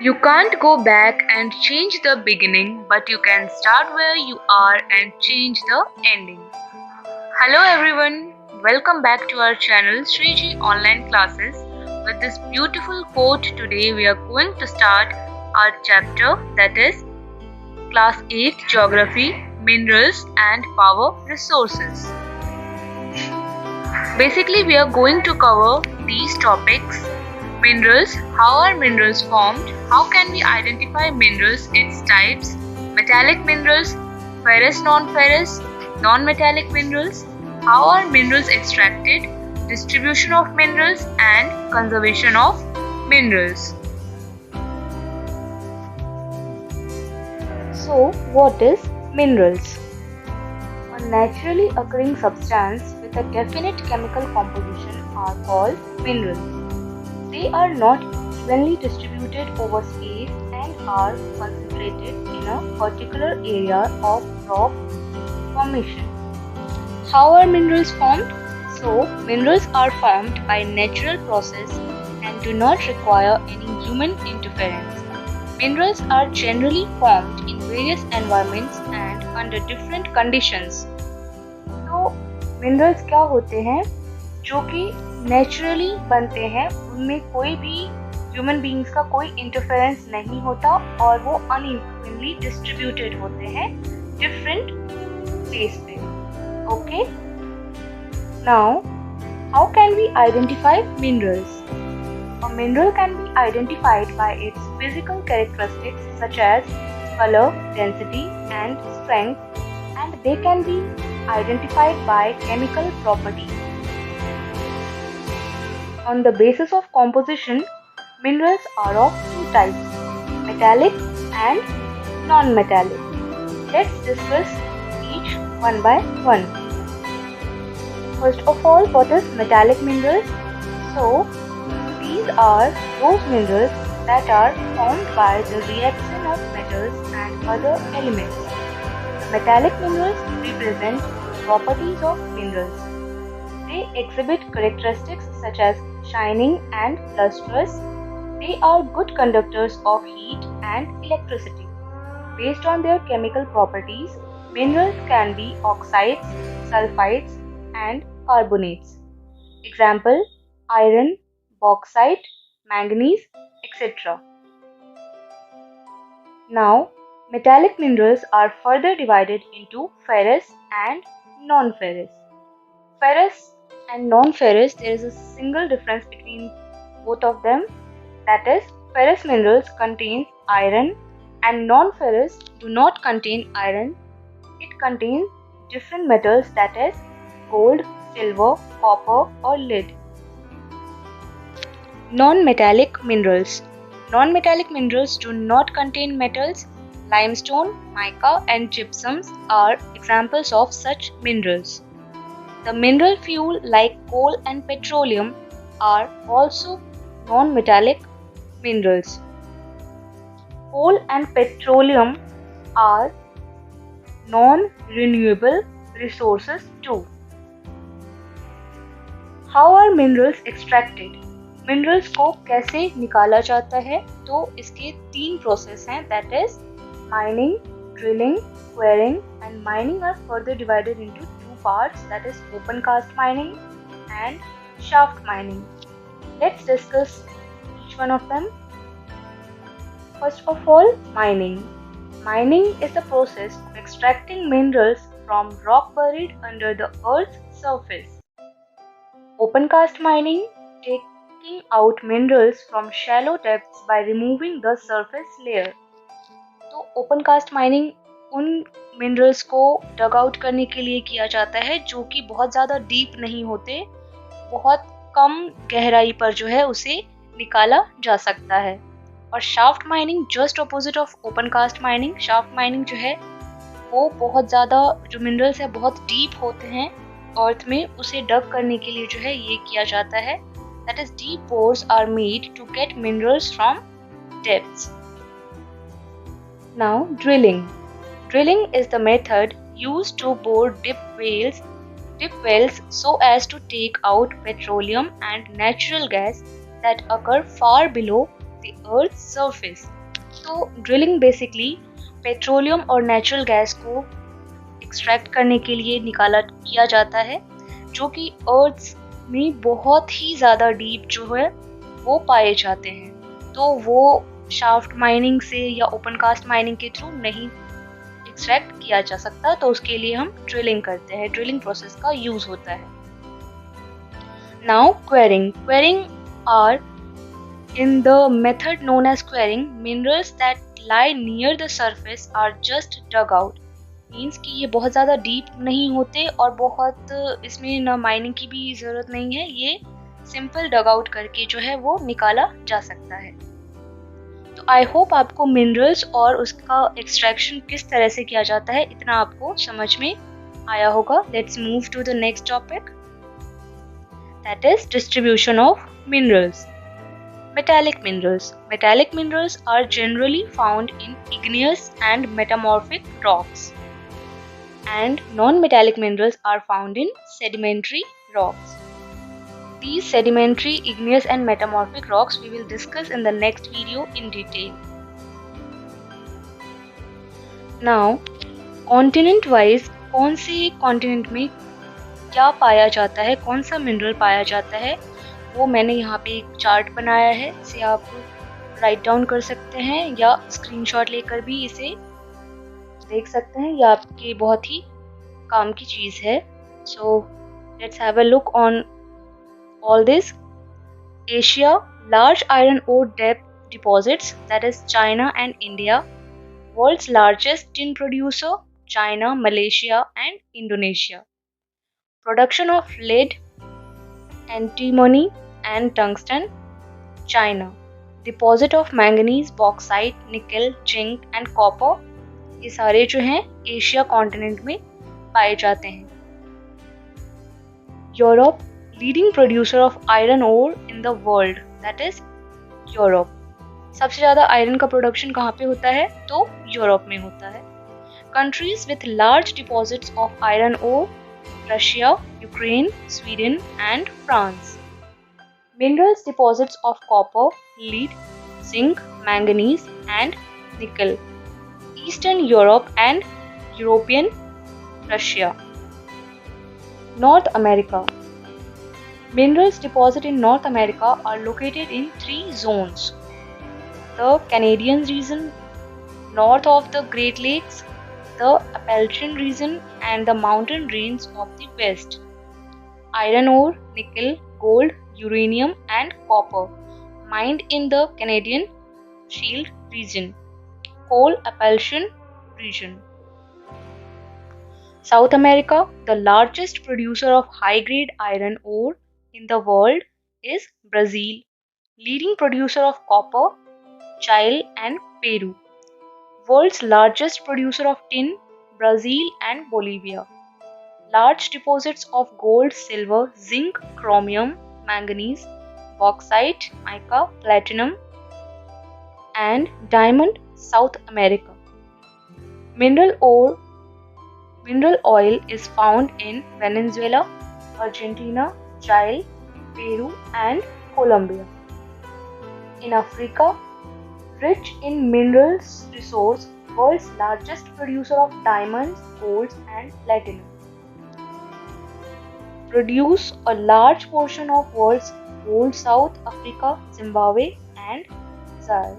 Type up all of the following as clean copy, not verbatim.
You can't go back and change the beginning, but you can start where you are and change the ending. Hello everyone, welcome back to our channel Sriji Online Classes. With this beautiful quote, today we are going to start our chapter, that is Class 8 Geography, Minerals and Power Resources. Basically, we are going to cover these topics. Minerals, how are minerals formed? How can we identify minerals, its types? Metallic minerals, ferrous, non-ferrous, non-metallic minerals. How are minerals extracted? Distribution of minerals and conservation of minerals. So, what is minerals? A naturally occurring substance with a definite chemical composition are called minerals. They are not evenly distributed over space and are concentrated in a particular area of rock formation. How are minerals formed? So, minerals are formed by natural process and do not require any human interference. Minerals are generally formed in various environments and under different conditions. तो minerals क्या होते हैं जो कि naturally बनते हैं, उनमें कोई भी ह्यूमन बीइंग्स का कोई इंटरफेरेंस नहीं होता और वो अनइवनली डिस्ट्रीब्यूटेड होते हैं डिफरेंट प्लेस पे. Okay, now how can we identify minerals? A mineral can be identified by its physical characteristics such as color, density, and strength, and they can be identified by chemical properties. On the basis of composition, minerals are of two types, metallic and non-metallic. Let's discuss each one by one. First of all, what is metallic minerals? So, these are those minerals that are formed by the reaction of metals and other elements. The metallic minerals represent properties of minerals. They exhibit characteristics such as shining and lustrous. They are good conductors of heat and electricity. Based on their chemical properties, minerals can be oxides, sulfides, and carbonates. Example: iron, bauxite, manganese, etc. Now, metallic minerals are further divided into ferrous and non-ferrous. Ferrous and non-ferrous, there is a single difference between both of them, that is, ferrous minerals contain iron and non-ferrous do not contain iron. It contains different metals, that is, gold, silver, copper or lead. Non-metallic minerals. Non-metallic minerals do not contain metals. Limestone, mica and gypsums are examples of such minerals. The mineral fuel like coal and petroleum are also non-metallic minerals. Coal and petroleum are non-renewable resources too. How are minerals extracted? Minerals को कैसे निकाला जाता है? तो इसके 3 process हैं, that is mining, drilling, quarrying, and mining are further divided into 2 parts, that is open cast mining and shaft mining. Let's discuss each one of them. First of all, mining. Mining is the process of extracting minerals from rock buried under the earth's surface. Open cast mining, taking out minerals from shallow depths by removing the surface layer. तो open cast mining उन minerals को डग out करने के लिए किया जाता है जो कि बहुत ज़्यादा डीप नहीं होते, बहुत कम गहराई पर जो है उसे निकाला जा सकता है. और shaft mining just opposite of open cast mining. Shaft mining जो है वो बहुत ज़्यादा जो मिनरल्स है बहुत डीप होते हैं अर्थ में, उसे डग करने के लिए जो है ये किया जाता है. That is, deep bores are made to get minerals from depths. Now, drilling. Drilling is the method used to bore deep wells so as to take out petroleum and natural gas that occur far below the Earth's surface. तो drilling basically petroleum और natural gas को extract करने के लिए किया जाता है, जो कि अर्थ में बहुत ही ज़्यादा डीप जो है वो पाए जाते हैं। तो वो शाफ्ट माइनिंग से या ओपन कास्ट माइनिंग के थ्रू नहीं एक्सट्रैक्ट किया जा सकता, तो उसके लिए हम ड्रिलिंग करते हैं, ड्रिलिंग प्रोसेस का यूज होता है। Now quarrying are in the method known as quarrying, minerals that lie near the surface are just dug out. Means कि ये बहुत ज़्यादा डीप नहीं होते और बहुत इसमें ना माइनिंग की भी ज़रूरत नहीं है, ये सिंपल डग आउट करके जो है वो निकाला जा सकता है। तो आई होप आपको मिनरल्स और उसका एक्सट्रैक्शन किस तरह से किया जाता है इतना आपको समझ में आया होगा। Let's move to the next topic, that is distribution of minerals. Metallic minerals. Metallic minerals are generally found in igneous and metamorphic rocks, and non-metallic minerals are found in sedimentary rocks. These sedimentary, igneous and metamorphic rocks we will discuss in the next video in detail. Now, continent wise, कौन से continent में क्या पाया जाता है, कौन सा mineral पाया जाता है, वो मैंने यहाँ पे एक चार्ट बनाया है, इसे आप राइट डाउन कर सकते हैं या स्क्रीनशॉट लेकर भी इसे देख सकते हैं, यह आपके बहुत ही काम की चीज़ है। So let's have a look on all this. Asia, large iron ore depth deposits, that is China and India. World's largest tin producer, China, Malaysia and Indonesia. Production of lead, antimony and tungsten, China. Deposit of manganese, bauxite, nickel, zinc and copper, ये सारे जो हैं Asia continent में पाए जाते हैं। Europe, leading producer of iron ore in the world, that is Europe. सबसे ज़्यादा आयरन का प्रोडक्शन कहाँ पे होता है, तो यूरोप में होता है। Countries with large deposits of iron ore, Russia, Ukraine, Sweden and France. Minerals deposits of copper, lead, zinc, manganese and nickel. Eastern Europe and European Russia. North America. Minerals deposited in North America are located in 3 zones. The Canadian region, north of the Great Lakes, the Appalachian region and the mountain ranges of the west. Iron ore, nickel, gold, uranium and copper mined in the Canadian Shield region. Coal, Appalachian region. South America, the largest producer of high-grade iron ore in the world is Brazil. Leading producer of copper, Chile and Peru. World's largest producer of tin, Brazil and Bolivia. Large deposits of gold, silver, zinc, chromium, manganese, bauxite, mica, platinum and diamond, South America. Mineral oil is found in Venezuela, Argentina, Chile, Peru and Colombia. In Africa, rich in minerals resource, world's largest producer of diamonds, golds and platinum. Produce a large portion of world's gold, South Africa, Zimbabwe and Zaire.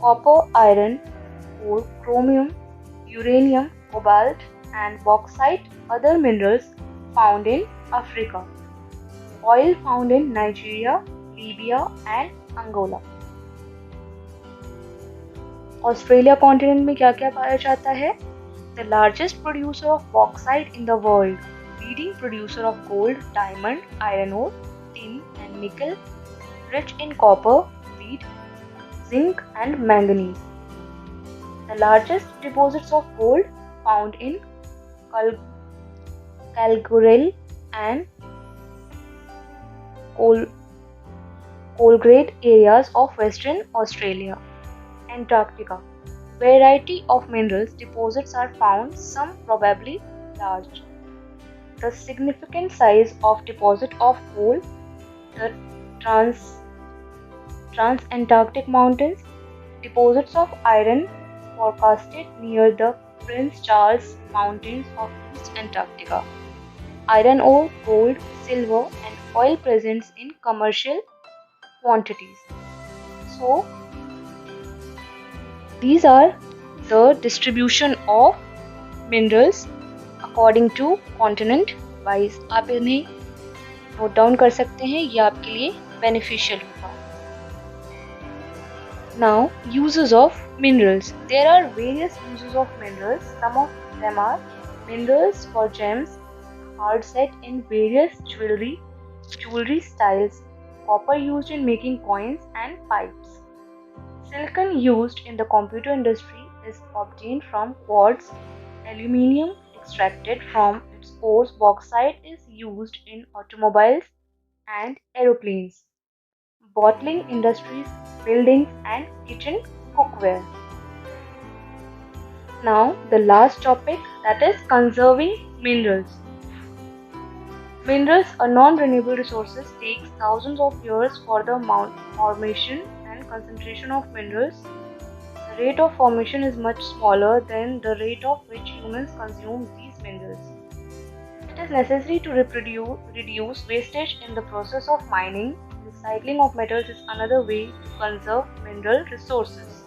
Copper, iron ore, chromium, uranium, cobalt and bauxite, other minerals found in Africa. Oil found in Nigeria, Libya and Angola. Australia continent में क्या क्या पाया जाता है? The largest producer of bauxite in the world, leading producer of gold, diamond, iron ore, tin and nickel, rich in copper, lead, zinc and manganese. The largest deposits of gold found in Kalgoorlie and Colgrade areas of Western Australia. Antarctica. Variety of minerals deposits are found, some probably large. The significant size of deposit of coal, the Transantarctic mountains, deposits of iron forecasted near the Prince Charles Mountains of East Antarctica. Iron ore, gold, silver, and oil present in commercial quantities. So, these are the distribution of minerals according to continent wise. आप इन्हें note down कर सकते हैं, ये आपके लिए beneficial होगा. Now, uses of minerals. There are various uses of minerals. Some of them are minerals for gems, hard set in various jewelry styles, copper used in making coins and pipes. Silicon used in the computer industry is obtained from quartz. Aluminium extracted from its ores. Bauxite is used in automobiles and aeroplanes. Bottling industries, buildings and kitchen cookware. Now the last topic, that is conserving minerals. Minerals are non-renewable resources. Takes thousands of years for the formation and concentration of minerals. The rate of formation is much smaller than the rate of which humans consume these minerals. It is necessary to reduce wastage in the process of mining. Recycling of metals is another way to conserve mineral resources.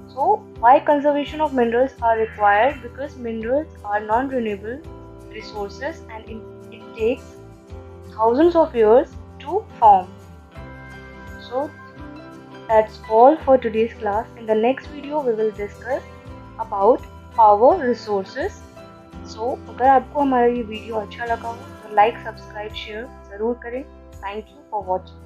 So, why conservation of minerals are required? Because minerals are non-renewable resources and it takes thousands of years to form. So, that's all for today's class. In the next video, we will discuss about power resources. So, अगर आपको हमारा ये video अच्छा लगा हो तो like, subscribe, share ज़रूर करें. Thank you for watching.